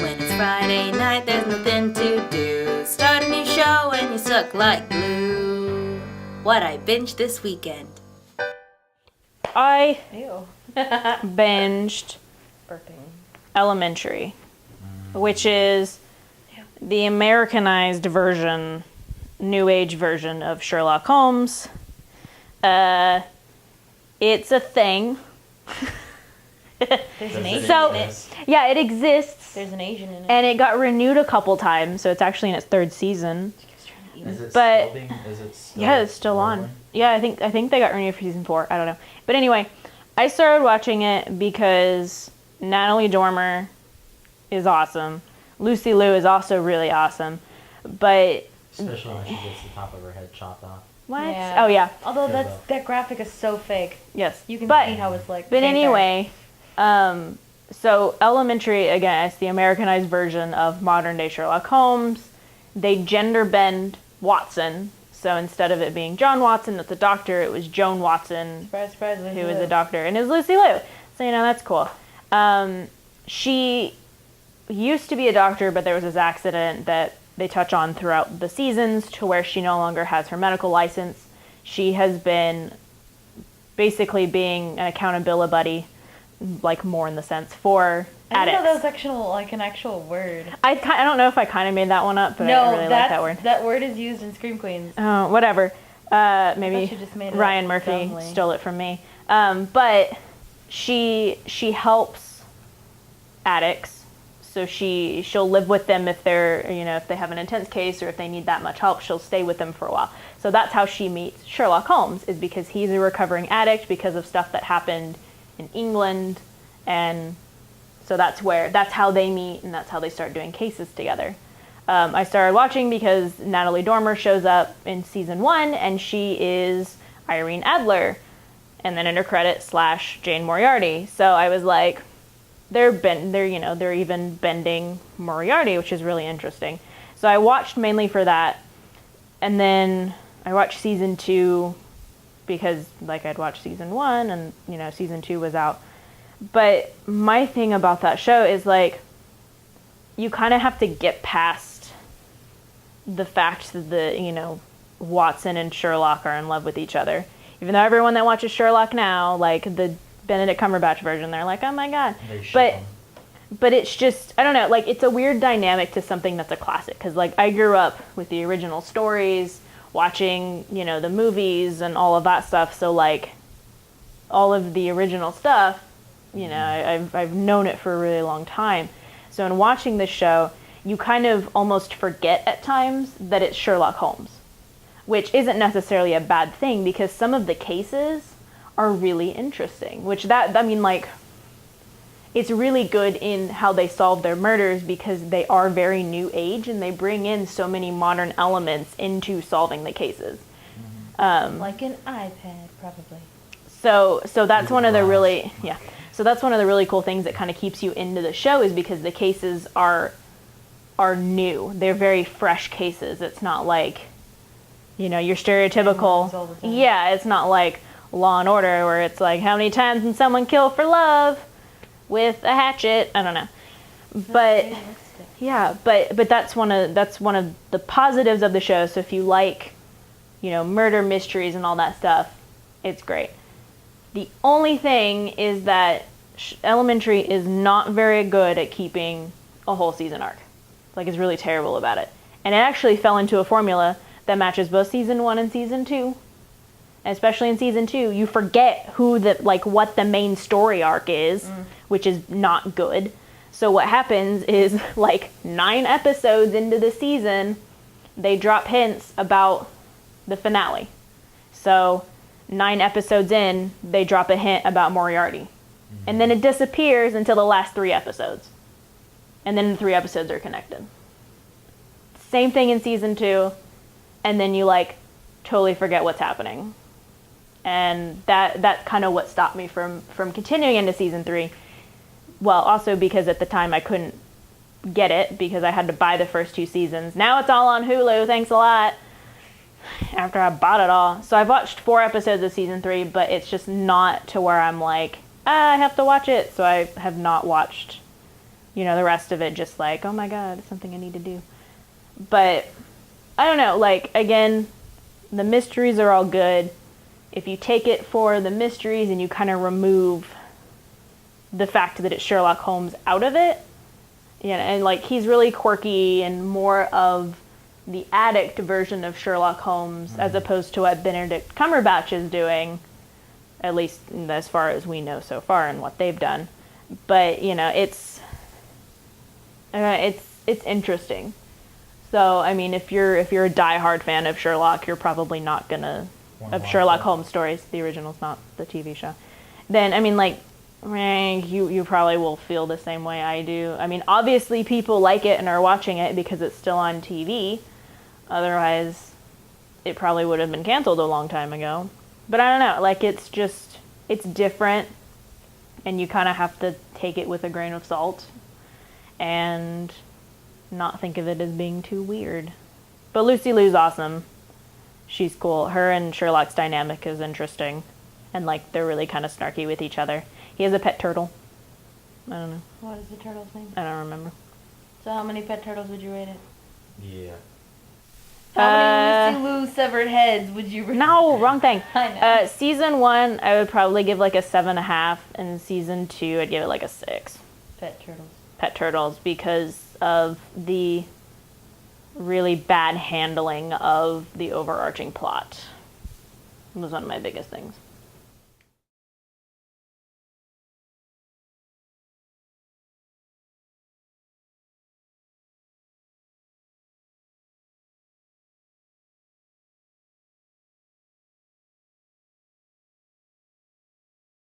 When it's Friday night, there's nothing to do. Start a new show and you suck like glue. What I binged this weekend. I Ew. binged Burping. Elementary, which is the Americanized version, new age version of Sherlock Holmes. It's a thing. There's an Asian So, in it. yeah, it exists. There's an Asian in it. And it got renewed a couple times, so it's actually in its third season. Is it But- still being, is it still Yeah, it's still on. rolling? Yeah, I think they got renewed for season 4. I don't know. But anyway, I started watching it because Natalie Dormer is awesome. Lucy Liu is also really awesome. But Especially when she gets the top of her head chopped off. what? Yeah. Oh yeah. Although Yeah, that graphic is so fake. Yes. You can but, see how it's like. But paint anyway, so Elementary, again, it's the Americanized version of modern day Sherlock Holmes. They gender bend Watson. So instead of it being John Watson with the doctor, it was Joan Watson, there. Surprise, Lucy who was Liu. a doctor, and it was Lucy Liu. So, that's cool. She used to be a doctor, but there was this accident that they touch on throughout the seasons to where she no longer has her medical license. She has been basically being an accountability buddy, like more in the sense for I didn't know that addicts. was an actual word. I don't know if I kind of made that one up, but I really like that word. That word is used in Scream Queens. Whatever. I Maybe thought you just made it Ryan up Murphy dumbly. stole it from me. But she helps addicts. So she'll live with them if they're, if they have an intense case or if they need that much help, she'll stay with them for a while. So that's how she meets Sherlock Holmes, is because he's a recovering addict because of stuff that happened in England. And so that's how they meet, and that's how they start doing cases together. I started watching because Natalie Dormer shows up in season 1, and she is Irene Adler, and then in her credits / Jane Moriarty. So I was like, they're even bending Moriarty, which is really interesting. So I watched mainly for that, and then I watched season 2 because I'd watched season 1, and season 2 was out. But my thing about that show is you kind of have to get past the fact that Watson and Sherlock are in love with each other. Even though everyone that watches Sherlock now, the Benedict Cumberbatch version, they're like, oh my god. They ship But 'em. but it's just, I don't know, it's a weird dynamic to something that's a classic. Because I grew up with the original stories, watching the movies and all of that stuff. So all of the original stuff, I've known it for a really long time. So in watching this show, you kind of almost forget at times that it's Sherlock Holmes, which isn't necessarily a bad thing because some of the cases are really interesting, it's really good in how they solve their murders because they are very new age and they bring in so many modern elements into solving the cases. Like an iPad, probably. So that's one of the Glass. really, so that's one of the really cool things that kind of keeps you into the show is because the cases are new. They're very fresh cases. It's not your stereotypical, all the time. yeah, it's not like Law and Order where it's how many times can someone kill for love with a hatchet? I don't know. But Realistic. yeah, but that's one of the positives of the show. So if you like, murder mysteries and all that stuff, it's great. The only thing is that Elementary is not very good at keeping a whole season arc. It's really terrible about it. And it actually fell into a formula that matches both season 1 and season 2. And especially in season 2, you forget what the main story arc is, which is not good. So what happens is 9 episodes into the season, they drop hints about the finale. So 9 episodes in, they drop a hint about Moriarty. And then it disappears until the last 3 episodes. And then the 3 episodes are connected. Same thing in season 2, and then you totally forget what's happening. And that's kind of what stopped me from continuing into season 3. Well, also because at the time I couldn't get it because I had to buy the first 2 seasons. Now it's all on Hulu, thanks a lot. After I bought it all. So I've watched 4 episodes of season 3, but it's just not to where I'm I have to watch it. So I have not watched You know, the rest of it just like, oh my god, it's something I need to do. But I don't know, like, again, the mysteries are all good. If you take it for the mysteries and you kind of remove the fact that it's Sherlock Holmes out of it, yeah, and like he's really quirky and more of the addict version of Sherlock Holmes as opposed to what Benedict Cumberbatch is doing, at least as far as we know so far and what they've done. But you know, it's interesting. So I mean, if you're a diehard fan of Sherlock, you're probably not gonna of Sherlock Holmes stories. The original's not the TV show. Then I mean, like, you probably will feel the same way I do. I mean, obviously people like it and are watching it because it's still on TV. Otherwise, it probably would have been canceled a long time ago. But I don't know. Like, it's different, and you kind of have to take it with a grain of salt and not think of it as being too weird. But Lucy Liu's awesome. She's cool. Her and Sherlock's dynamic is interesting. And, like, they're really kind of snarky with each other. He has a pet turtle. I don't know. What is the turtle's name? I don't remember. So how many pet turtles would you rate it? Yeah. How many Lucy Liu severed heads would you rate No, wrong thing. I know. Season 1, I would probably give like a 7.5. And season 2, I'd give it like a 6. Pet turtles. Pet turtles, because of the really bad handling of the overarching plot. It was one of my biggest things.